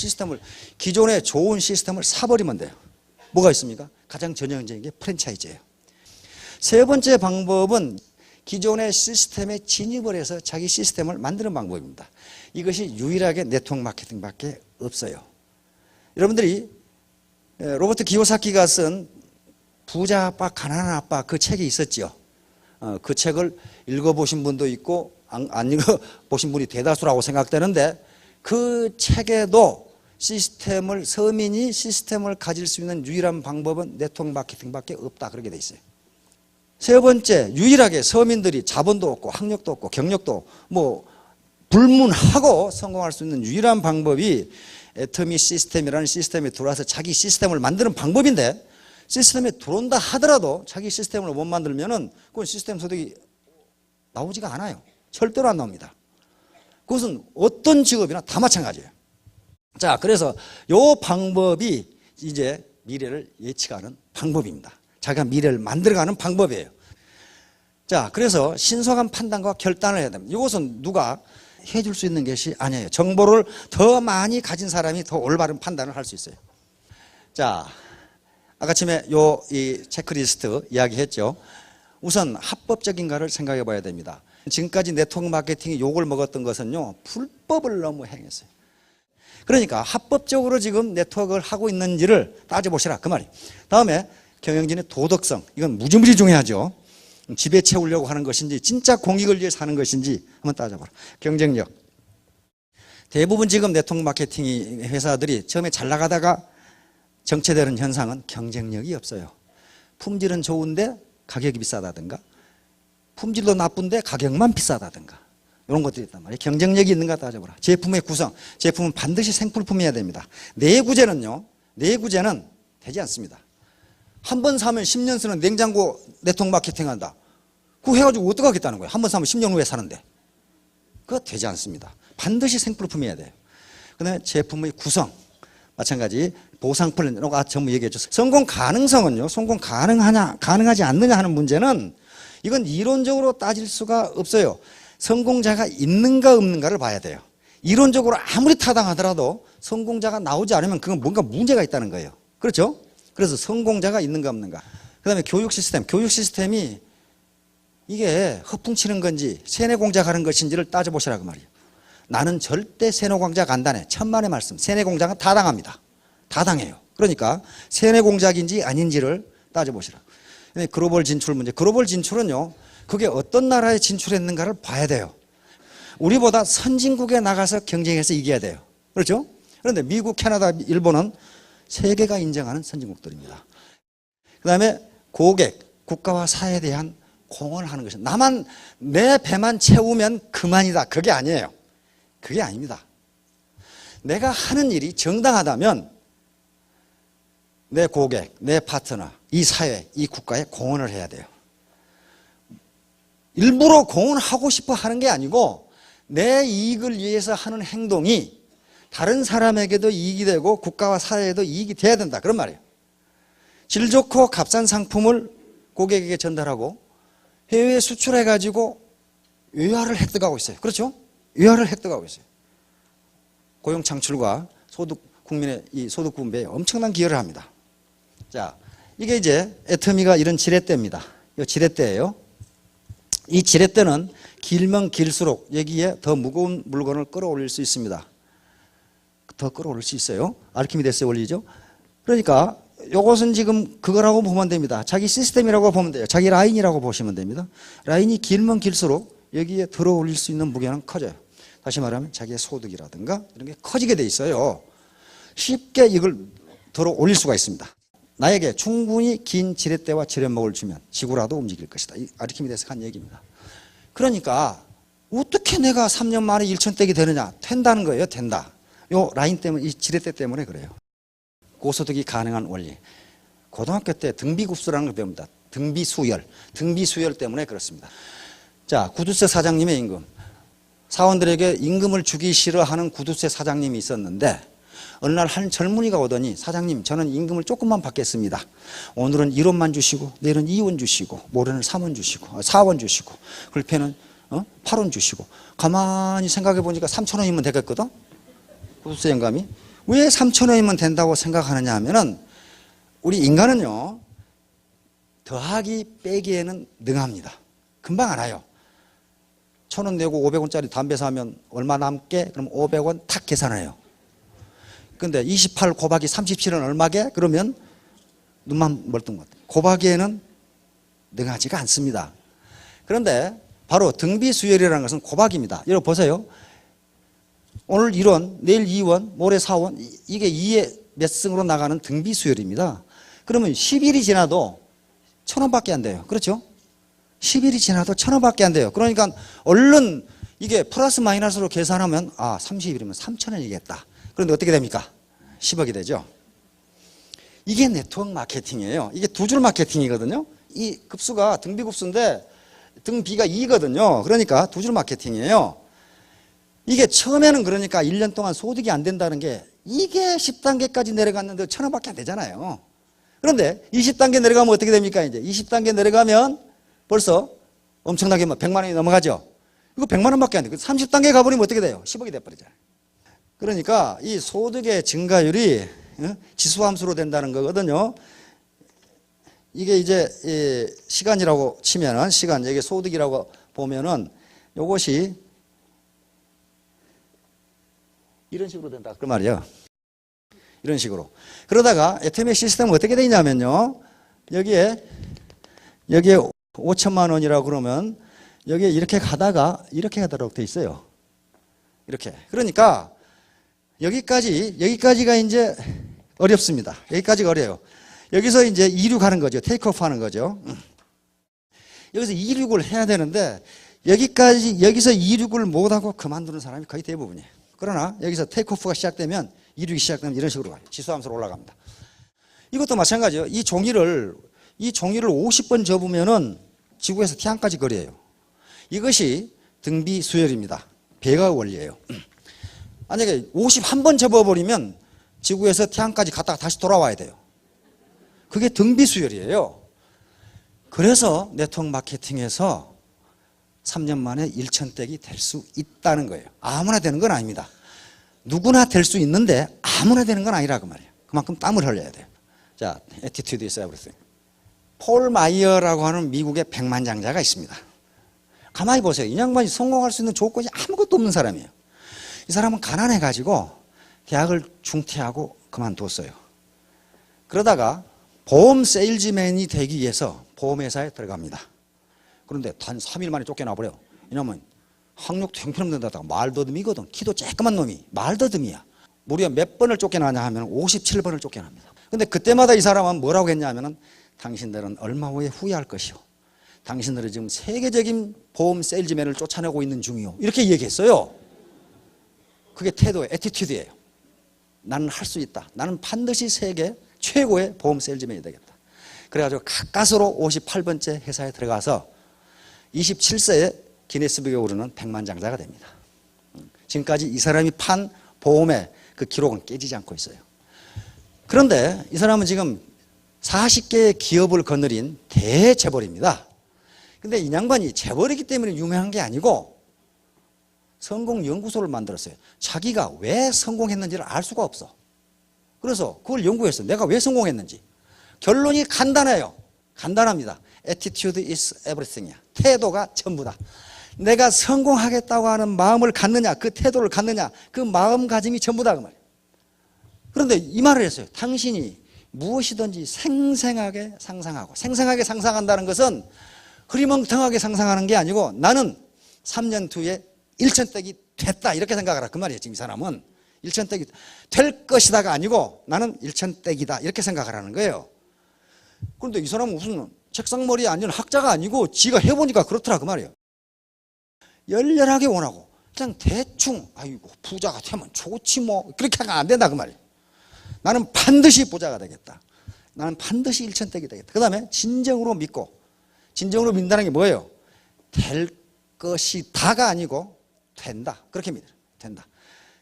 기존의 좋은 시스템을 사버리면 돼요. 뭐가 있습니까? 가장 전형적인 게 프랜차이즈예요. 세 번째 방법은 기존의 시스템에 진입을 해서 자기 시스템을 만드는 방법입니다. 이것이 유일하게 네트워크 마케팅밖에 없어요. 여러분들이 로버트 기요사키가 쓴 부자 아빠, 가난한 아빠 그 책이 있었죠. 그 책을 읽어보신 분도 있고 안 읽어보신 분이 대다수라고 생각되는데 그 책에도 서민이 시스템을 가질 수 있는 유일한 방법은 네트워크 마케팅밖에 없다 그렇게 돼 있어요. 세 번째, 유일하게 서민들이 자본도 없고 학력도 없고 경력도 뭐 불문하고 성공할 수 있는 유일한 방법이 애터미 시스템이라는 시스템에 들어와서 자기 시스템을 만드는 방법인데 시스템에 들어온다 하더라도 자기 시스템을 못 만들면은 그건 시스템 소득이 나오지가 않아요. 절대로 안 나옵니다. 그것은 어떤 직업이나 다 마찬가지예요. 자, 그래서 요 방법이 이제 미래를 예측하는 방법입니다. 자기가 미래를 만들어가는 방법이에요. 자, 그래서 신속한 판단과 결단을 해야 됩니다. 이것은 누가 해줄 수 있는 것이 아니에요. 정보를 더 많이 가진 사람이 더 올바른 판단을 할 수 있어요. 자, 아까 처음에 이 체크리스트 이야기했죠. 우선 합법적인가를 생각해 봐야 됩니다. 지금까지 네트워크 마케팅이 욕을 먹었던 것은요, 불법을 너무 행했어요. 그러니까 합법적으로 지금 네트워크를 하고 있는지를 따져보시라 그 말이에요. 다음에 경영진의 도덕성, 이건 무지무지 중요하죠. 지배 채우려고 하는 것인지 진짜 공익을 위해서 하는 것인지 한번 따져봐라. 경쟁력. 대부분 지금 네트워크 마케팅 회사들이 처음에 잘 나가다가 정체되는 현상은 경쟁력이 없어요. 품질은 좋은데 가격이 비싸다든가, 품질도 나쁜데 가격만 비싸다든가, 이런 것들이 있단 말이에요. 경쟁력이 있는가 따져보라. 제품의 구성, 제품은 반드시 생필품이어야 됩니다. 내구재는요, 내구재는 되지 않습니다. 한 번 사면 10년 쓰는 냉장고 네트워크 마케팅 한다. 그거 해가지고 어떻게 하겠다는 거예요? 한 번 사면 10년 후에 사는데. 그거 되지 않습니다. 반드시 생필품이어야 돼요. 그 다음에 제품의 구성, 마찬가지 보상 플랜, 전부 얘기해 줬어요. 성공 가능성은요, 성공 가능하지 않느냐 하는 문제는 이건 이론적으로 따질 수가 없어요. 성공자가 있는가 없는가를 봐야 돼요. 이론적으로 아무리 타당하더라도 성공자가 나오지 않으면 그건 뭔가 문제가 있다는 거예요. 그렇죠? 그래서 성공자가 있는가 없는가. 그 다음에 교육 시스템이 이게 허풍치는 건지 세뇌공작하는 것인지를 따져보시라고 말이에요. 나는 절대 세뇌공작 안 다네. 천만의 말씀. 세뇌공작은 타당합니다. 타당해요. 그러니까 세뇌공작인지 아닌지를 따져보시라. 글로벌 진출 문제. 글로벌 진출은요, 그게 어떤 나라에 진출했는가를 봐야 돼요. 우리보다 선진국에 나가서 경쟁해서 이겨야 돼요. 그렇죠? 그런데 미국, 캐나다, 일본은 세계가 인정하는 선진국들입니다. 그 다음에 고객, 국가와 사회에 대한 공헌을 하는 것이, 나만 내 배만 채우면 그만이다. 그게 아니에요. 그게 아닙니다. 내가 하는 일이 정당하다면 내 고객, 내 파트너, 이 사회, 이 국가에 공헌을 해야 돼요. 일부러 공헌하고 싶어 하는 게 아니고 내 이익을 위해서 하는 행동이 다른 사람에게도 이익이 되고 국가와 사회에도 이익이 돼야 된다. 그런 말이에요. 질 좋고 값싼 상품을 고객에게 전달하고 해외에 수출해가지고 외화를 획득하고 있어요. 그렇죠? 외화를 획득하고 있어요. 고용 창출과 국민의 이 소득 분배에 엄청난 기여를 합니다. 자, 이게 이제 애터미가 이런 지렛대입니다. 이 지렛대예요. 이 지렛대는 길면 길수록 여기에 더 무거운 물건을 끌어올릴 수 있습니다. 더 끌어올릴 수 있어요. 아르키미데스의 원리죠. 그러니까 이것은 지금 그거라고 보면 됩니다. 자기 시스템이라고 보면 돼요. 자기 라인이라고 보시면 됩니다. 라인이 길면 길수록 여기에 들어올릴 수 있는 무게는 커져요. 다시 말하면 자기의 소득이라든가 이런 게 커지게 돼 있어요. 쉽게 이걸 들어올릴 수가 있습니다. 나에게 충분히 긴 지렛대와 지렛목을 주면 지구라도 움직일 것이다. 이 아르키미데스가 한 얘기입니다. 그러니까 어떻게 내가 3년 만에 1,000댁이 되느냐? 된다는 거예요. 된다. 요 라인 때문에, 이 지렛대 때문에 그래요. 고소득이 가능한 원리. 고등학교 때 등비급수라는 걸 배웁니다. 등비수열. 등비수열 때문에 그렇습니다. 자, 구두쇠 사장님의 임금. 사원들에게 임금을 주기 싫어하는 구두쇠 사장님이 있었는데 어느 날 한 젊은이가 오더니, 사장님, 저는 임금을 조금만 받겠습니다. 오늘은 1원만 주시고 내일은 2원 주시고 모레는 3원 주시고 4원 주시고 글패는 8원 주시고. 가만히 생각해 보니까 3,000원이면 되겠거든. 구두쇠 영감이. 왜 3,000원이면 된다고 생각하느냐 하면은 우리 인간은요, 더하기 빼기에는 능합니다. 금방 알아요. 1,000원 내고 500원짜리 담배 사면 얼마 남게? 그럼 500원 탁 계산해요. 근데 28 곱하기 37은 얼마게? 그러면 눈만 멀뚱멀뚱. 곱하기에는 능하지가 않습니다. 그런데 바로 등비수열이라는 것은 곱하기입니다. 여러분 보세요. 오늘 1원, 내일 2원, 모레 4원, 이게 2의 몇 승으로 나가는 등비수열입니다. 그러면 10일이 지나도 1,000원밖에 안 돼요. 그렇죠? 10일이 지나도 1,000원밖에 안 돼요. 그러니까 얼른 이게 플러스 마이너스로 계산하면 30일이면 3,000원이겠다. 그런데 어떻게 됩니까? 10억이 되죠. 이게 네트워크 마케팅이에요. 이게 두 줄 마케팅이거든요. 이 급수가 등비급수인데 등비가 2거든요. 그러니까 두 줄 마케팅이에요. 이게 처음에는 그러니까 1년 동안 소득이 안 된다는 게, 이게 10단계까지 내려갔는데 1,000원밖에 안 되잖아요. 그런데 20단계 내려가면 어떻게 됩니까? 이제 20단계 내려가면 벌써 엄청나게 100만 원이 넘어가죠. 이거 100만 원밖에 안 돼요. 30단계 가버리면 어떻게 돼요? 10억이 돼버리잖아요. 그러니까 이 소득의 증가율이 지수함수로 된다는 거거든요. 이게 이제 시간이라고 치면은, 시간, 이게 소득이라고 보면은, 요것이 이런 식으로 된다 그 말이에요. 이런 식으로. 그러다가 애터미 시스템은 어떻게 되어 있냐면요, 여기에 5천만 원이라고 그러면 여기에 이렇게 가다가 이렇게 가도록 돼 있어요. 이렇게. 그러니까 여기까지가 이제 어렵습니다. 여기까지가 어려워요. 여기서 이제 이륙하는 거죠. 테이크오프 하는 거죠. 여기서 이륙을 해야 되는데 여기서 이륙을 못하고 그만두는 사람이 거의 대부분이에요. 그러나 여기서 테이크오프가 시작되면 이륙이 시작되면 이런 식으로 가요. 지수함수로 올라갑니다. 이것도 마찬가지예요. 이 종이를 50번 접으면은 지구에서 태양까지 거리예요. 이것이 등비 수열입니다. 배가 원리예요. 만약에 51번 접어버리면 지구에서 태양까지 갔다가 다시 돌아와야 돼요. 그게 등비 수열이에요. 그래서 네트워크 마케팅에서 3년 만에 1,000댁이 될 수 있다는 거예요. 아무나 되는 건 아닙니다. 누구나 될 수 있는데 아무나 되는 건 아니라 그 말이에요. 그만큼 땀을 흘려야 돼요. 자, Attitude is everything. 폴 마이어라고 하는 미국의 백만장자가 있습니다. 가만히 보세요. 이 양반이 성공할 수 있는 조건이 아무것도 없는 사람이에요. 이 사람은 가난해가지고 대학을 중퇴하고 그만뒀어요. 그러다가 보험 세일즈맨이 되기 위해서 보험회사에 들어갑니다. 그런데 단 3일 만에 쫓겨나버려요. 왜냐하면 학력도 형편없는데다가 말더듬이거든. 키도 쬐끄만 놈이 말더듬이야. 무려 몇 번을 쫓겨나냐 하면 57번을 쫓겨납니다. 근데 그때마다 이 사람은 뭐라고 했냐면은 당신들은 얼마 후에 후회할 것이요. 당신들은 지금 세계적인 보험 세일즈맨을 쫓아내고 있는 중이요. 이렇게 얘기했어요. 그게 태도예요. 애티튜드예요. 나는 할 수 있다. 나는 반드시 세계 최고의 보험 세일즈맨이 되겠다. 그래가지고 가까스로 58번째 회사에 들어가서 27세에 기네스북에 오르는 백만장자가 됩니다. 지금까지 이 사람이 판 보험의 그 기록은 깨지지 않고 있어요. 그런데 이 사람은 지금 40개의 기업을 거느린 대재벌입니다. 근데 이 양반이 재벌이기 때문에 유명한 게 아니고 성공 연구소를 만들었어요. 자기가 왜 성공했는지를 알 수가 없어. 그래서 그걸 연구했어요. 내가 왜 성공했는지. 결론이 간단해요. 간단합니다. Attitude is everything이야. 태도가 전부다. 내가 성공하겠다고 하는 마음을 갖느냐, 그 태도를 갖느냐, 그 마음가짐이 전부다 그 말이에요. 그런데 이 말을 했어요. 당신이 무엇이든지 생생하게 상상하고, 생생하게 상상한다는 것은 흐리멍텅하게 상상하는 게 아니고 나는 3년 뒤에 1,000댁이 됐다 이렇게 생각하라 그 말이에요. 지금 이 사람은 1,000댁이 될 것이다가 아니고 나는 1,000댁이다 이렇게 생각하라는 거예요. 그런데 이 사람은 무슨 책상머리에 앉은 학자가 아니고 지가 해보니까 그렇더라 그 말이에요. 열렬하게 원하고 그냥 대충 아이고 부자가 되면 좋지 뭐 그렇게 하면 안 된다 그 말이에요. 나는 반드시 부자가 되겠다. 나는 반드시 1,000댁이 되겠다. 그 다음에 진정으로 믿고, 진정으로 믿는다는 게 뭐예요? 될 것이 다가 아니고 된다. 그렇게 믿어요. 된다.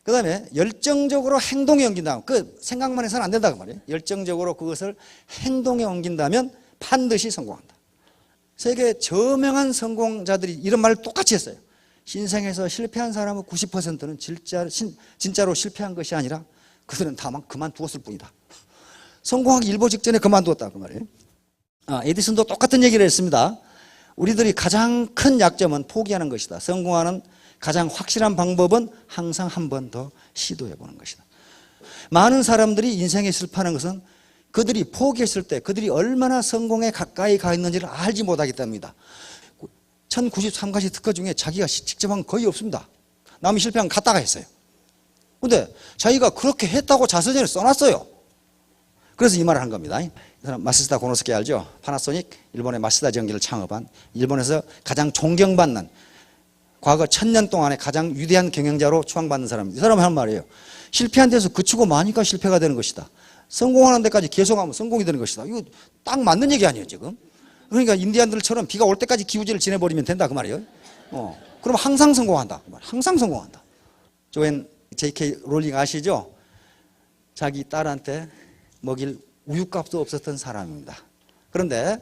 그 다음에 열정적으로 행동에 옮긴다. 그 생각만 해서는 안 된다 그 말이에요. 열정적으로 그것을 행동에 옮긴다면 반드시 성공한다. 세계 저명한 성공자들이 이런 말을 똑같이 했어요. 신생에서 실패한 사람은 90%는 진짜로 실패한 것이 아니라 그들은 다만 그만두었을 뿐이다. 성공하기 일보 직전에 그만두었다 그 말이에요. 에디슨도 똑같은 얘기를 했습니다. 우리들이 가장 큰 약점은 포기하는 것이다. 성공하는 가장 확실한 방법은 항상 한 번 더 시도해 보는 것이다. 많은 사람들이 인생에 실패하는 것은 그들이 포기했을 때 그들이 얼마나 성공에 가까이 가 있는지를 알지 못하기 때문이다. 1093가지 특허 중에 자기가 직접 한 건 거의 없습니다. 남이 실패한 건 갖다가 했어요. 근데 자기가 그렇게 했다고 자서전에 써놨어요. 그래서 이 말을 한 겁니다. 이 사람 마시다 고노스케 알죠? 파나소닉, 일본의 마시다 전기를 창업한 일본에서 가장 존경받는 과거 1000년 동안에 가장 위대한 경영자로 추앙받는 사람입니다. 이 사람이 한 말이에요. 실패한 데서 그치고 마니까 실패가 되는 것이다. 성공하는 데까지 계속하면 성공이 되는 것이다. 이거 딱 맞는 얘기 아니에요 지금? 그러니까 인디안들처럼 비가 올 때까지 기우제를 지내버리면 된다 그 말이에요. 그럼 항상 성공한다. 항상 성공한다. 조앤 J.K. 롤링 아시죠? 자기 딸한테 먹일 우유값도 없었던 사람입니다. 그런데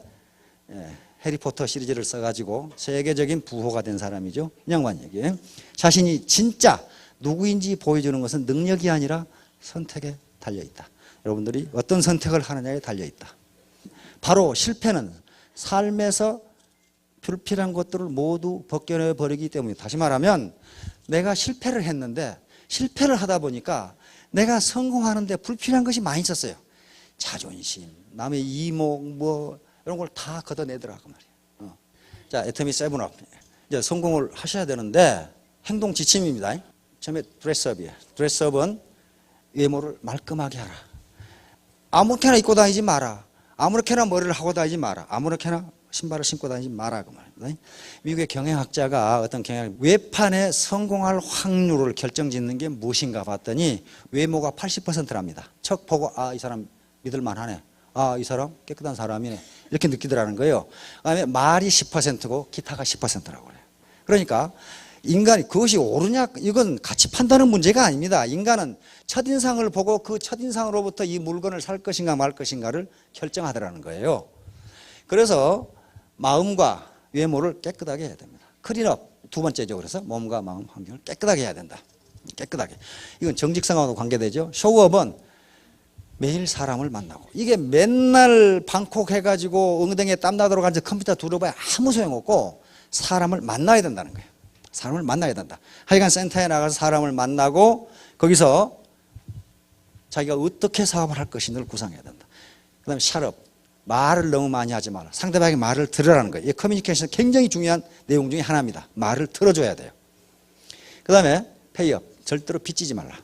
해리포터 시리즈를 써가지고 세계적인 부호가 된 사람이죠. 이 양반 얘기예요. 자신이 진짜 누구인지 보여주는 것은 능력이 아니라 선택에 달려있다. 여러분들이 어떤 선택을 하느냐에 달려있다. 바로 실패는 삶에서 불필요한 것들을 모두 벗겨내버리기 때문에, 다시 말하면 내가 실패를 했는데 실패를 하다 보니까 내가 성공하는데 불필요한 것이 많이 있었어요. 자존심, 남의 이목 뭐 이런 걸 다 걷어내더라고 말이에요. 자, 애터미 세븐업. 이제 성공을 하셔야 되는데 행동 지침입니다. 처음에 드레스업이에요. 드레스업은 외모를 말끔하게 하라. 아무렇게나 입고 다니지 마라. 아무렇게나 머리를 하고 다니지 마라. 아무렇게나 신발을 신고 다니지 마라 그 말입니다. 미국의 경영학자가 어떤 외판에 성공할 확률을 결정짓는 게 무엇인가 봤더니 외모가 80%랍니다. 척 보고 아, 이 사람 믿을만하네. 아, 이 사람 깨끗한 사람이네. 이렇게 느끼더라는 거예요. 그다음에 말이 10%고 기타가 10%라고 그래요. 그러니까 인간이 그것이 옳으냐 이건 가치 판단의 문제가 아닙니다. 인간은 첫인상을 보고 그 첫인상으로부터 이 물건을 살 것인가 말 것인가를 결정하더라는 거예요. 그래서 마음과 외모를 깨끗하게 해야 됩니다. 클린업 두 번째죠. 그래서 몸과 마음 환경을 깨끗하게 해야 된다. 깨끗하게. 이건 정직성하고 관계되죠. 쇼업은 매일 사람을 만나고 이게 맨날 방콕 해가지고 엉덩이에 땀 나도록 앉아 컴퓨터 두려봐야 아무 소용없고 사람을 만나야 된다는 거예요. 사람을 만나야 된다. 하여간 센터에 나가서 사람을 만나고 거기서 자기가 어떻게 사업을 할 것인지를 구상해야 된다. 그 다음에 샷업. 말을 너무 많이 하지 마라. 상대방의 말을 들으라는 거예요. 이 커뮤니케이션 굉장히 중요한 내용 중에 하나입니다. 말을 들어줘야 돼요. 그 다음에 페이업. 절대로 빚지지 말라.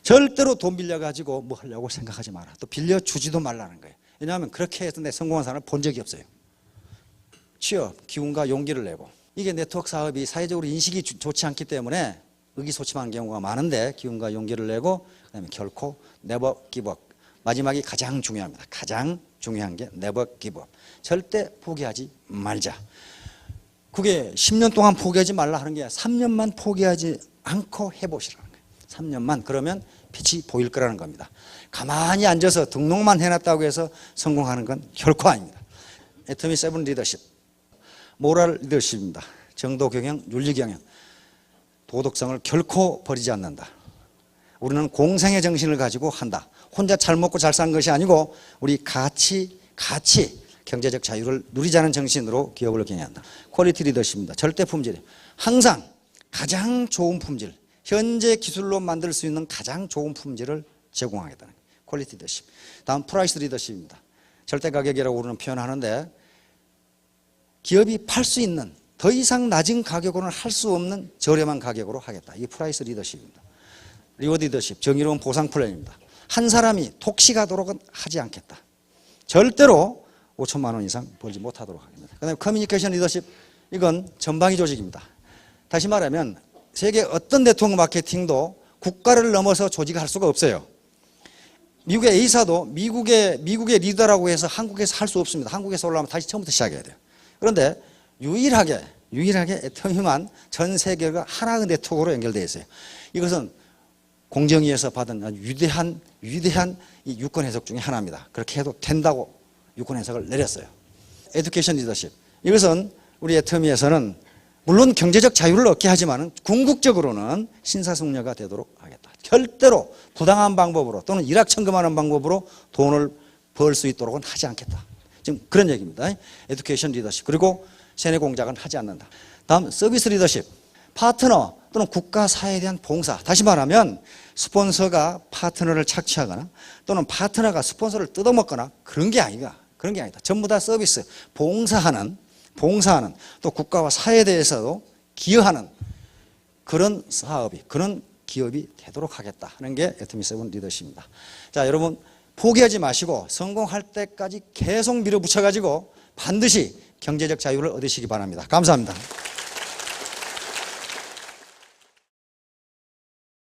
절대로 돈 빌려가지고 뭐 하려고 생각하지 마라. 또 빌려주지도 말라는 거예요. 왜냐하면 그렇게 해서 내 성공한 사람을 본 적이 없어요. 취업, 기운과 용기를 내고 이게 네트워크 사업이 사회적으로 인식이 좋지 않기 때문에 의기소침한 경우가 많은데 기운과 용기를 내고 그다음에 결코 never give up. 마지막이 가장 중요합니다. 가장 중요한 게 never give up. 절대 포기하지 말자. 그게 10년 동안 포기하지 말라 하는 게 3년만 포기하지 않고 해보시라는 거예요. 3년만 그러면 빛이 보일 거라는 겁니다. 가만히 앉아서 등록만 해놨다고 해서 성공하는 건 결코 아닙니다. 애터미 세븐 리더십. 모랄 리더십입니다. 정도 경영, 윤리 경영. 도덕성을 결코 버리지 않는다. 우리는 공생의 정신을 가지고 한다. 혼자 잘 먹고 잘 사는 것이 아니고 우리 같이 경제적 자유를 누리자는 정신으로 기업을 경영한다. 퀄리티 리더십입니다. 절대 품질. 항상 가장 좋은 품질, 현재 기술로 만들 수 있는 가장 좋은 품질을 제공하겠다는 퀄리티 리더십. 다음 프라이스 리더십입니다. 절대 가격이라고 우리는 표현하는데 기업이 팔 수 있는 더 이상 낮은 가격으로는 할 수 없는 저렴한 가격으로 하겠다. 이게 프라이스 리더십입니다. 리워드 리더십, 정의로운 보상 플랜입니다. 한 사람이 독식하도록은 하지 않겠다. 절대로 5천만 원 이상 벌지 못하도록 하겠습니다. 그 다음에 커뮤니케이션 리더십, 이건 전방위 조직입니다. 다시 말하면 세계 어떤 네트워크 마케팅도 국가를 넘어서 조직을 할 수가 없어요. 미국의 A사도 미국의 리더라고 해서 한국에서 할 수 없습니다. 한국에서 올라오면 다시 처음부터 시작해야 돼요. 그런데 유일하게 애터미만 전 세계가 하나의 네트워크로 연결되어 있어요. 이것은 공정위에서 받은 아주 위대한 이 유권 해석 중에 하나입니다. 그렇게 해도 된다고 유권 해석을 내렸어요. 에듀케이션 리더십. 이것은 우리 애터미에서는 물론 경제적 자유를 얻게 하지만 궁극적으로는 신사숙녀가 되도록 하겠다. 절대로 부당한 방법으로 또는 일확천금하는 방법으로 돈을 벌 수 있도록은 하지 않겠다. 지금 그런 얘기입니다. 에듀케이션 리더십. 그리고 세뇌 공작은 하지 않는다. 다음 서비스 리더십. 파트너 또는 국가 사회에 대한 봉사. 다시 말하면 스폰서가 파트너를 착취하거나 또는 파트너가 스폰서를 뜯어먹거나 그런 게 아니다. 전부 다 서비스, 봉사하는 또 국가와 사회에 대해서도 기여하는 그런 사업이, 그런 기업이 되도록 하겠다 하는 게 애터미 세븐 리더십입니다. 자, 여러분 포기하지 마시고 성공할 때까지 계속 밀어붙여가지고 반드시 경제적 자유를 얻으시기 바랍니다. 감사합니다.